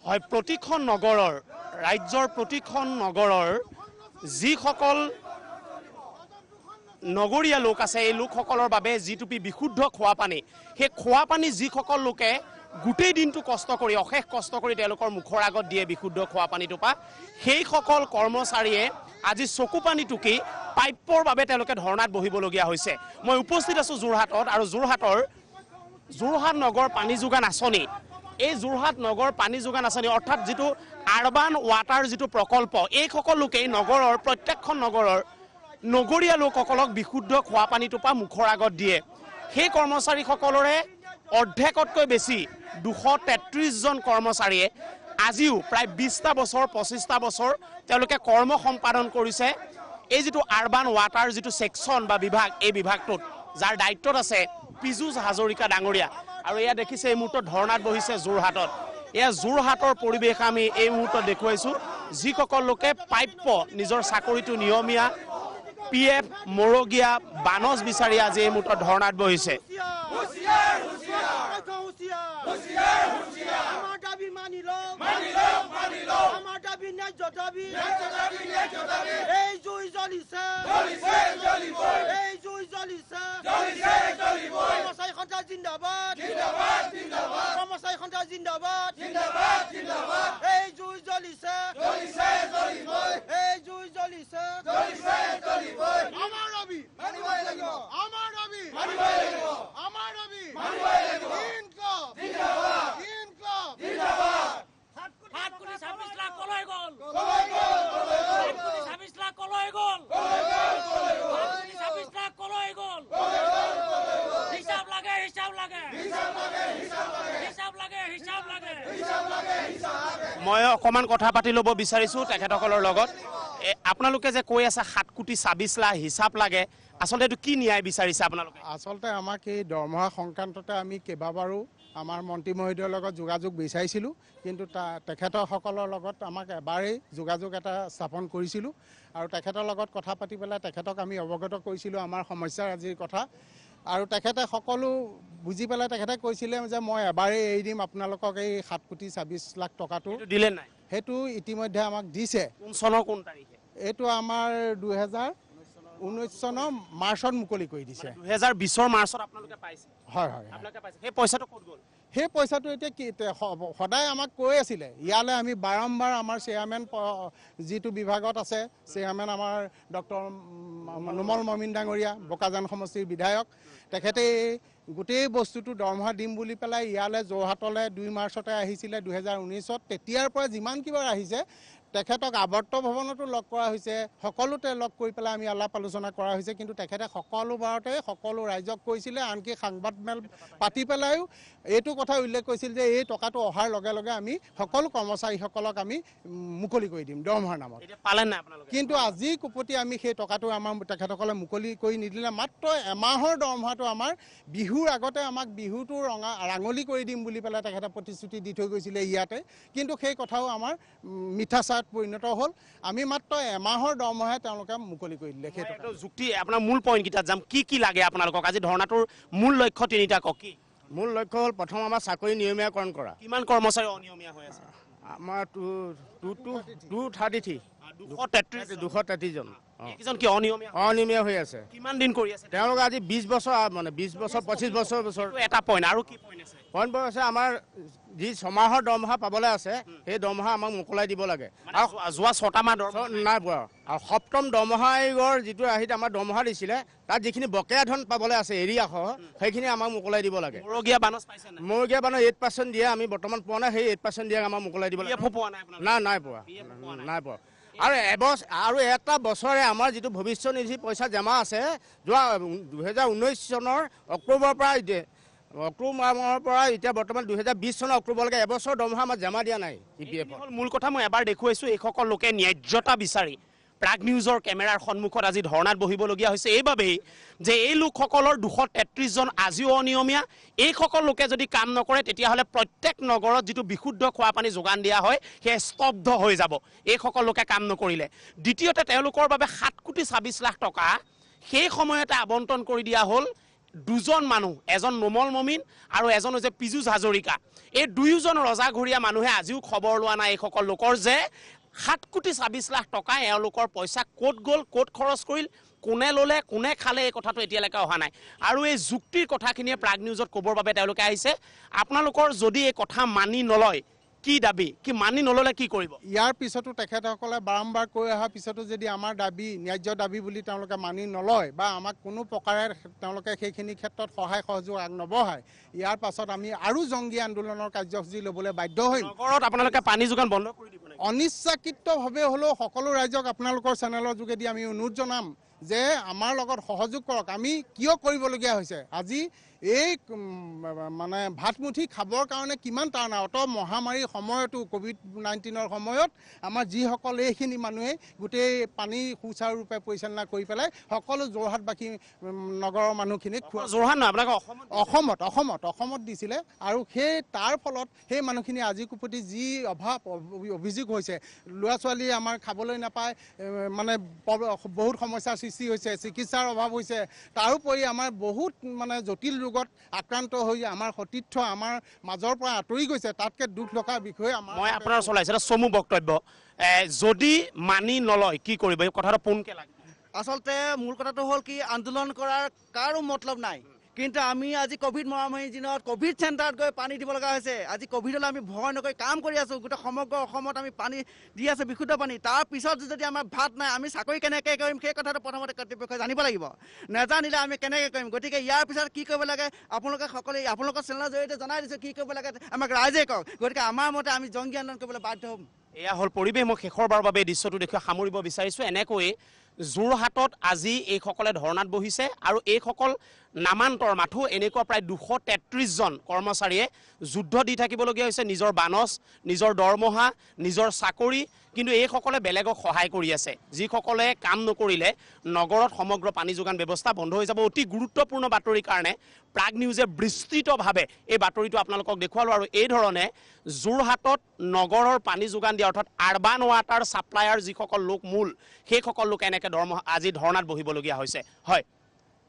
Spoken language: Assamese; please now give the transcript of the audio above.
হয় প্ৰতিখন নগৰৰ ৰাজ্যৰ প্ৰতিখন নগৰৰ যিসকল নগৰীয়া লোক আছে এই লোকসকলৰ বাবে যিটুপি বিশুদ্ধ খোৱা পানী সেই খোৱা পানী যিসকল লোকে গোটেই দিনটো কষ্ট কৰি অশেষ কষ্ট কৰি তেওঁলোকৰ মুখৰ আগত দিয়ে বিশুদ্ধ খোৱা পানীটোপা সেইসকল কৰ্মচাৰীয়ে আজি চকু পানী টুকি পাইপৰ বাবে তেওঁলোকে ধৰ্ণাত বহিবলগীয়া হৈছে। মই উপস্থিত আছোঁ যোৰহাটত আৰু যোৰহাট নগৰ পানী যোগান আঁচনি এই যোৰহাট নগৰ পানী যোগান আঁচনি অৰ্থাৎ যিটো আৰবান ৱাটাৰ যিটো প্ৰকল্প এইসকল লোকেই নগৰৰ প্ৰত্যেকখন নগৰৰ নগৰীয়া লোকসকলক বিশুদ্ধ খোৱা পানীটোপা মুখৰ আগত দিয়ে। সেই কৰ্মচাৰীসকলৰে অৰ্ধেকতকৈ বেছি 233 জন কৰ্মচাৰীয়ে আজিও প্ৰায় 20টা বছৰ 25টা বছৰ তেওঁলোকে কৰ্ম সম্পাদন কৰিছে এই যিটো আৰবান ৱাটাৰ যিটো ছেকশ্যন বা বিভাগ এই বিভাগটোত যাৰ দায়িত্বত আছে পীযুষ হাজৰিকা ডাঙৰীয়া। আৰু এয়া দেখিছে এই মুহূৰ্তত ধৰ্ণাত বহিছে যোৰহাটত। এয়া যোৰহাটৰ পৰিৱেশ আমি এই মুহূৰ্তত দেখুৱাইছোঁ যিসকল লোকে প্ৰাপ্য নিজৰ চাকৰিটো নিয়মীয়া PF মৰগীয়া বানজ বিচাৰি আজি এই মুহূৰ্তত ধৰ্ণাত বহিছে। মই অকমান কথা পাতি ল'ব বিচাৰিছোঁ তেখেতসকলৰ লগত। আপোনালোকে যে কৈ আছে 7 কোটি 26 লাখ হিচাপ লাগে আচলতে এইটো কি ন্যায় বিচাৰিছে আপোনালোকে? আচলতে আমাক এই দৰমহা সংক্ৰান্ততে আমি কেইবাবাৰো আমাৰ মন্ত্ৰী মহোদয়ৰ লগত যোগাযোগ বিচাৰিছিলোঁ কিন্তু তেখেতসকলৰ লগত আমাক এবাৰেই যোগাযোগ এটা স্থাপন কৰিছিলোঁ আৰু তেখেতৰ লগত কথা পাতি পেলাই তেখেতক আমি অৱগত কৰিছিলোঁ আমাৰ সমস্যাৰ আজিৰ কথা আৰু তেখেতে সকলো বুজি পেলাই তেখেতে কৈছিলে যে মই এবাৰেই এৰি দিম আপোনালোকক এই 7 কোটি 26 লাখ টকাটো। দিলে নাই? সেইটো ইতিমধ্যে আমাক দিছে। কোন চনৰ কোন তাৰিখে? এইটো আমাৰ 2019 চনৰ মাৰ্চত মুকলি কৰি দিছে। 2020 মাৰ্চত আপোনালোকে পাইছে? হয় হয় আপোনালোকে পাইছে। সেই পইচাটো ক'ত গ'ল? সেই পইচাটো এতিয়া কি সদায় আমাক কৈ আছিলে ইয়ালৈ আমি বাৰম্বাৰ আমাৰ চেয়াৰমেন যিটো বিভাগত আছে চেয়াৰমেন আমাৰ ডক্টৰ নোমল মমিন ডাঙৰীয়া বোকাজান সমষ্টিৰ বিধায়ক তেখেতে গোটেই বস্তুটো দৰমহা দিম বুলি পেলাই ইয়ালৈ যোৰহাটলৈ 2 মাৰ্চতে আহিছিলে 2019ত। তেতিয়াৰ পৰা যিমান কিবাৰ আহিছে তেখেতক আৱৰ্ত ভৱনতো লগ কৰা হৈছে সকলোতে লগ কৰি পেলাই আমি আলাপ আলোচনা কৰা হৈছে কিন্তু তেখেতে সকলোবাৰতে সকলো ৰাইজক কৈছিলে আনকি সংবাদ মেল পাতি পেলাইও এইটো কথা উল্লেখ কৰিছিল যে এই টকাটো অহাৰ লগে লগে আমি সকলো কৰ্মচাৰীসকলক আমি মুকলি কৰি দিম দৰমহাৰ নামত। কিন্তু আজি কুপতি আমি সেই টকাটো আমাৰ তেখেতসকলে মুকলি কৰি নিদিলে। মাত্ৰ এমাহৰ দৰমহাটো আমাৰ বিহুৰ আগতে আমাক বিহুটো ৰাঙলি কৰি দিম বুলি পেলাই তেখেতে প্ৰতিশ্ৰুতি দি থৈ গৈছিলে ইয়াতে কিন্তু সেই কথাও আমাৰ মিঠা চাত পৰিণত হ'ল। আমি মাত্ৰ এমাহৰ দৰমহাই তেওঁলোকে মুকলি কৰি দিলে। সেইটো যুক্তি আপোনাৰ মূল পইণ্টকেইটাত যাম কি লাগে আপোনালোকক আজি ধৰ্ণাটোৰ মূল লক্ষ্য তিনিটা কওক। কি মূল লক্ষ্য হ'ল প্ৰথম আমাৰ চাকৰি নিয়মীয়াকৰণ কৰা। কিমান কৰ্মচাৰী অনিয়মীয়া হৈ আছে? আমাৰ 233 জন কি অনিয়মীয়া হৈ আছে। কিমান দিন কৰি আছে তেওঁলোকে? আজি 20 বছৰ মানে 20 বছৰ 25 বছৰ এটা পইণ্ট আৰু কি পইণ্ট আছে? পইণ্ট আছে আমাৰ যি 6 মাহৰ দৰমহা পাবলৈ আছে সেই দৰমহা আমাক মোকলাই দিব লাগে আৰু যোৱা 6টা মাহ নাই পোৱা। আৰু 7ম দৰমহা আয়োগৰ যিটো আহিত আমাৰ দৰমহা দিছিলে তাত যিখিনি বকেয়া ধন পাবলৈ আছে এৰিয়াসহ সেইখিনি আমাক মোকলাই দিব লাগে। মৰগীয়া বানজ পাইছে? মৰগীয়া বানজ 8% দিয়ে আমি বৰ্তমান পোৱা নাই। সেই 8% দিয়ে আমাক মোকলাই দিব লাগে। নাই পোৱা। আৰু এটা বছৰে আমাৰ যিটো ভৱিষ্যত নিধি পইচা জমা আছে যোৱা 2019 চনৰ অক্টোবৰৰ পৰা এতিয়া বৰ্তমান 2020 চনৰ অক্টোবৰলৈকে এবছৰ দৰমহা আমাৰ জমা দিয়া নাই। EPF মূল কথা মই এবাৰ দেখুৱাইছোঁ এইসকল লোকে ন্যায্যতা বিচাৰি প্ৰাগ নিউজৰ কেমেৰাৰ সন্মুখত আজি ধৰ্ণাত বহিবলগীয়া হৈছে এইবাবেই যে এই লোকসকলৰ 233 জন আজিও অনিয়মীয়া। এইসকল লোকে যদি কাম নকৰে তেতিয়াহ'লে প্ৰত্যেক নগৰত যিটো বিশুদ্ধ খোৱা পানী যোগান দিয়া হয় সেয়া স্তব্ধ হৈ যাব এইসকল লোকে কাম নকৰিলে। দ্বিতীয়তে তেওঁলোকৰ বাবে 7 কোটি 26 লাখ টকা সেই সময়তে আবণ্টন কৰি দিয়া হ'ল দুজন মানুহ, এজন নোমল মমিন আৰু এজন হৈছে পীযুষ হাজৰিকা, এই দুয়োজন ৰজাঘৰীয়া মানুহে আজিও খবৰ লোৱা নাই এইসকল লোকৰ যে 7 কোটি 26 লাখ টকা এওঁলোকৰ পইচা ক'ত গ'ল, ক'ত খৰচ কৰিল, কোনে ল'লে, কোনে খালে, এই কথাটো এতিয়ালৈকে অহা নাই। আৰু এই যুক্তিৰ কথাখিনিয়ে প্ৰাগ নিউজত ক'বৰ বাবে তেওঁলোকে আহিছে। আপোনালোকৰ যদি এই কথা মানি নলয় কি দাবী, কি মানি নল'লে কি কৰিব? ইয়াৰ পিছতো তেখেতসকলে বাৰম্বাৰ কৈ অহাৰ পিছতো যদি আমাৰ দাবী ন্যায্য দাবী বুলি তেওঁলোকে মানি নলয় বা আমাক কোনো প্ৰকাৰে তেওঁলোকে সেইখিনি ক্ষেত্ৰত সহায় সহযোগ আগনবঢ়ায়, ইয়াৰ পাছত আমি আৰু জংগী আন্দোলনৰ কাৰ্যসূচী ল'বলৈ বাধ্য হ'ম। নগৰত আপোনালোকে পানী যোগান বন্ধ কৰি দিব নেকি? অনিচ্ছাকৃতভাৱে হ'লেও সকলো ৰাইজক আপোনালোকৰ চেনেলৰ যোগেদি আমি অনুৰোধ জনাম যে আমাৰ লগত সহযোগ কৰক। আমি কিয় কৰিবলগীয়া হৈছে? আজি এই মানে ভাতমুঠি খাবৰ কাৰণে কিমান টানা, অত মহামাৰীৰ সময়তো COVID-19 সময়ত আমাৰ যিসকল এইখিনি মানুহে গোটেই পানী সুচাৰুৰূপে পৰিচালনা কৰি পেলাই সকলো যোৰহাটবাসী নগৰৰ মানুহখিনিক যোৰহাট নহয় আপোনালোকে অসমত দিছিলে। আৰু সেই তাৰ ফলত সেই মানুহখিনি আজিৰ প্ৰতি যি অভাৱ অভিযোগ হৈছে, ল'ৰা ছোৱালী আমাৰ খাবলৈ নাপায়, মানে বহুত সমস্যাৰ সৃষ্টি হৈছে, চিকিৎসাৰ অভাৱ হৈছে, তাৰোপৰি আমাৰ বহুত মানে জটিল ৰোগত আক্ৰান্ত হৈ আমাৰ সতীৰ্থ আমাৰ মাজৰ পৰা আঁতৰি গৈছে। তাতকে দুখ লগা বিষয়ে মই আপোনাৰ চলাইছে এটা চমু বক্তব্য, যদি মানি নলয় কি কৰিব, এই কথাটো পোনকে লাগে। আচলতে মূল কথাটো হ'ল কি, আন্দোলন কৰাৰ কাৰো মতলব নাই, কিন্তু আমি আজি কোভিড মহামাৰীৰ দিনত কোভিড চেণ্টাৰত গৈ পানী দিব লগা হৈছে। আজি কোভিডলৈ আমি ভয় নকৰি কাম কৰি আছোঁ, গোটেই সমগ্ৰ অসমত আমি পানী দি আছোঁ, বিশুদ্ধ পানী। তাৰ পিছত যদি আমাৰ ভাত নাই, আমি চাকৰি কেনেকৈ কৰিম সেই কথাটো প্ৰথমতে কৰ্তৃপক্ষই জানিব লাগিব। নেজানিলে আমি কেনেকৈ কৰিম? গতিকে ইয়াৰ পিছত কি কৰিব লাগে আপোনালোকে সকলোৱে আপোনালোকৰ চেনেলৰ জৰিয়তে জনাই দিছোঁ কি কৰিব লাগে, আমাক ৰাইজে কওক। গতিকে আমাৰ মতে আমি জংগী আন্দোলন কৰিবলৈ বাধ্য হ'ম। এয়া হ'ল পৰিৱেশ। মই শেষৰবাৰৰ বাবে এই দৃশ্যটো দেখুৱাই সামৰিব বিচাৰিছোঁ। এনেকৈ যোৰহাটত আজি এইসকলে ধৰ্ণাত বহিছে আৰু এইসকল নামান্তৰ মাথো এনেকুৱা প্ৰায় 233 জন কৰ্মচাৰীয়ে যুদ্ধ দি থাকিবলগীয়া হৈছে, নিজৰ বানচ, নিজৰ দৰমহা, নিজৰ চাকৰি, কিন্তু এইসকলে বেলেগক সহায় কৰি আছে। যিসকলে কাম নকৰিলে নগৰত সমগ্ৰ পানী যোগান ব্যৱস্থা বন্ধ হৈ যাব। অতি গুৰুত্বপূৰ্ণ বাতৰিৰ কাৰণে প্ৰাগ নিউজে বিস্তৃতভাৱে এই বাতৰিটো আপোনালোকক দেখুৱালোঁ। আৰু এই ধৰণে যোৰহাটত নগৰৰ পানী যোগান দিয়া অৰ্থাৎ আৰবান ৱাটাৰ ছাপ্লায়াৰ যিসকল লোক মূল, সেইসকল লোক এনেকৈ আজি ধৰ্ণাত বহিবলগীয়া হৈছে। হয়।